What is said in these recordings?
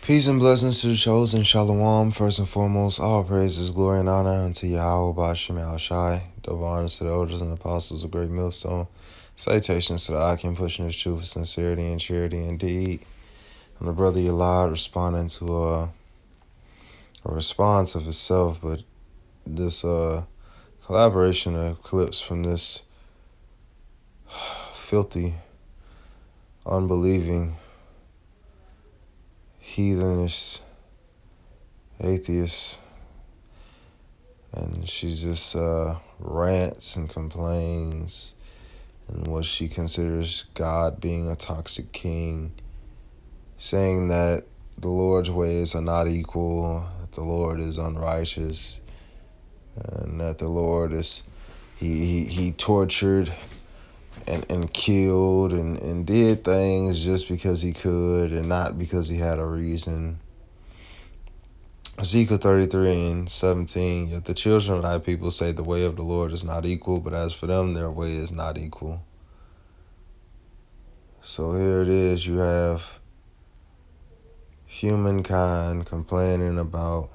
Peace and blessings to the chosen. Shalom. First and foremost, all praises, glory, and honor unto Yahweh Bashem Shai. Double honors to the elders and apostles of Great Millstone. Salutations to the Akim pushing his truth with sincerity and charity indeed. And the brother Yalad responding to a response of itself, but this collaboration of clips from this filthy, unbelieving, heathenish, atheist, and she just rants and complains and what she considers God being a toxic king, saying that the Lord's ways are not equal, that the Lord is unrighteous, and that the Lord is he tortured and killed and did things just because he could and not because he had a reason. Ezekiel 33:17, yet the children of thy people say the way of the Lord is not equal, but as for them, their way is not equal. So here it is, you have humankind complaining about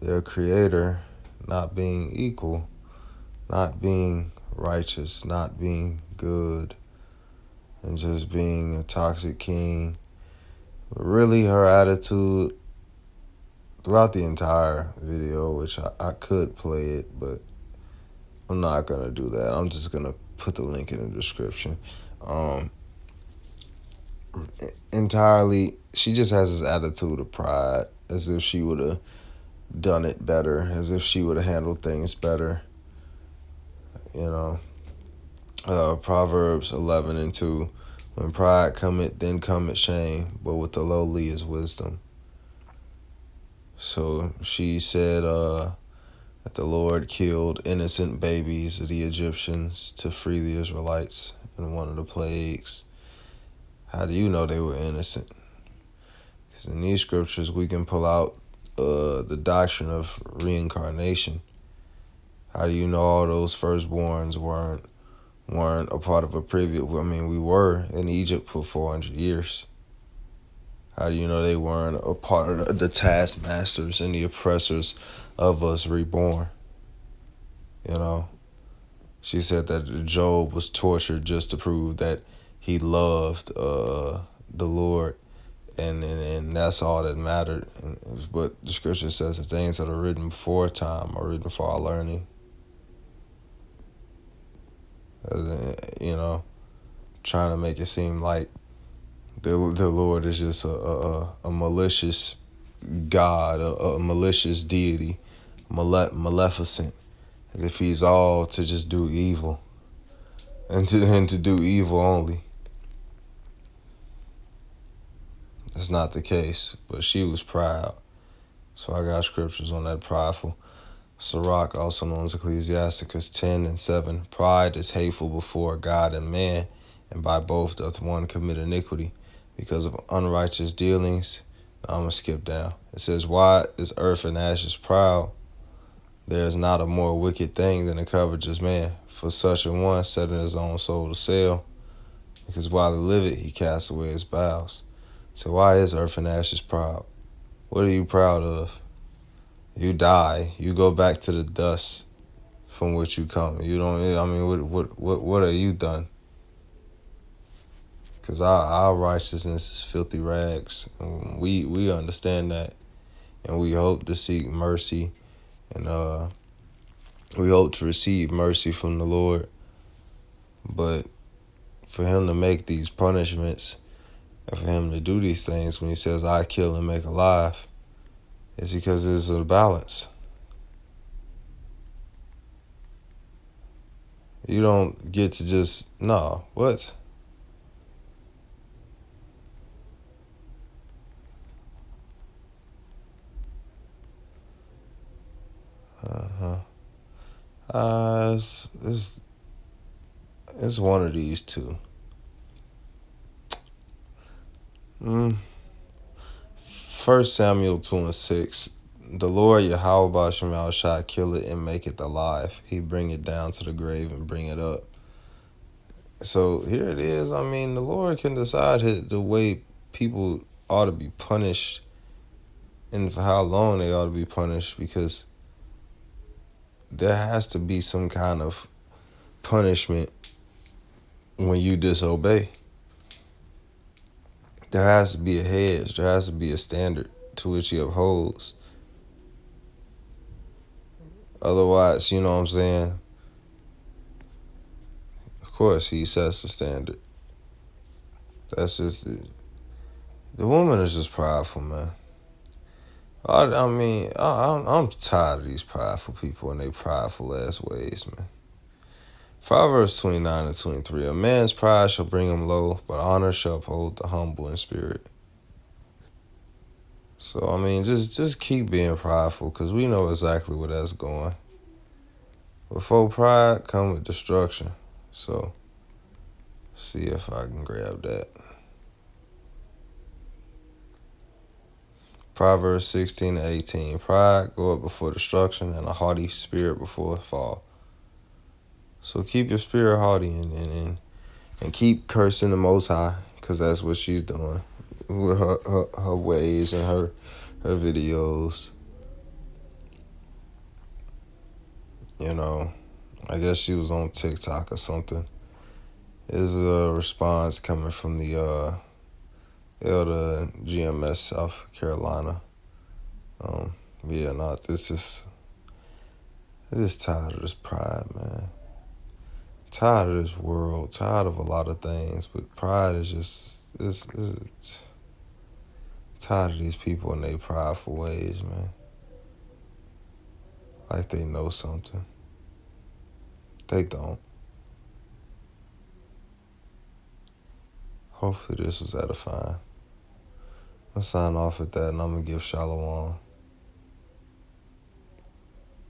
their creator not being equal, not being righteous, not being good, and just being a toxic king. But really, her attitude throughout the entire video, which I could play it, but I'm not going to do that. I'm just going to put the link in the description. Entirely, she just has this attitude of pride, as if she would have done it better, as if she would have handled things better. Proverbs 11:2, when pride cometh, then cometh shame, but with the lowly is wisdom. So she said that the Lord killed innocent babies of the Egyptians to free the Israelites in one of the plagues. How do you know they were innocent? Because in these scriptures, we can pull out the doctrine of reincarnation. How do you know all those firstborns weren't a part of a previous? I mean, we were in Egypt for 400 years. How do you know they weren't a part of the taskmasters and the oppressors of us reborn? She said that Job was tortured just to prove that he loved the Lord, and that's all that mattered. But the scripture says the things that are written before time are written for our learning. Trying to make it seem like the Lord is just a malicious God, a malicious deity, maleficent, as if he's all to just do evil and to do evil only. That's not the case, but she was proud. So I got scriptures on that prideful. Sirach, also known as Ecclesiasticus 10:7, pride is hateful before God and man, and by both doth one commit iniquity, because of unrighteous dealings. Now I'm going to skip down. It says, why is earth and ashes proud? There is not a more wicked thing than a covetous man, for such a one setting his own soul to sale, because while he liveth he casts away his bowels. So why is earth and ashes proud? What are you proud of? You die, you go back to the dust from which you come. You don't. I mean, what have you done? Because our righteousness is filthy rags. We understand that, and we hope to seek mercy, and we hope to receive mercy from the Lord. But for him to make these punishments, and for him to do these things when he says, I kill and make alive, it's because there's a balance. You don't get to just, no, what? It's one of these two. 1 Samuel 2:6. The Lord Yahweh Bashem Shai kill it and make it alive. He bring it down to the grave and bring it up. So here it is. I mean, the Lord can decide the way people ought to be punished, and for how long they ought to be punished, because there has to be some kind of punishment when you disobey. There has to be a hedge. There has to be a standard to which he upholds. Otherwise, you know what I'm saying? Of course, he sets the standard. That's just it. The woman is just prideful, man. I'm tired of these prideful people and they prideful ass ways, man. Proverbs 29 and 23. A man's pride shall bring him low, but honor shall uphold the humble in spirit. So, just keep being prideful, because we know exactly where that's going. Before pride come with destruction. So, see if I can grab that. Proverbs 16 and 18. Pride goeth before destruction, and a haughty spirit before a fall. So keep your spirit haughty and keep cursing the Most High, because that's what she's doing with her ways and her videos. You know, I guess she was on TikTok or something. There's a response coming from the Elder GMS South Carolina. This is tired of this pride, man. Tired of this world, tired of a lot of things, but pride is just, it's tired of these people and their prideful ways, man. Like they know something. They don't. Hopefully this was edifying. I'm going to sign off at that, and I'm going to give Shalom.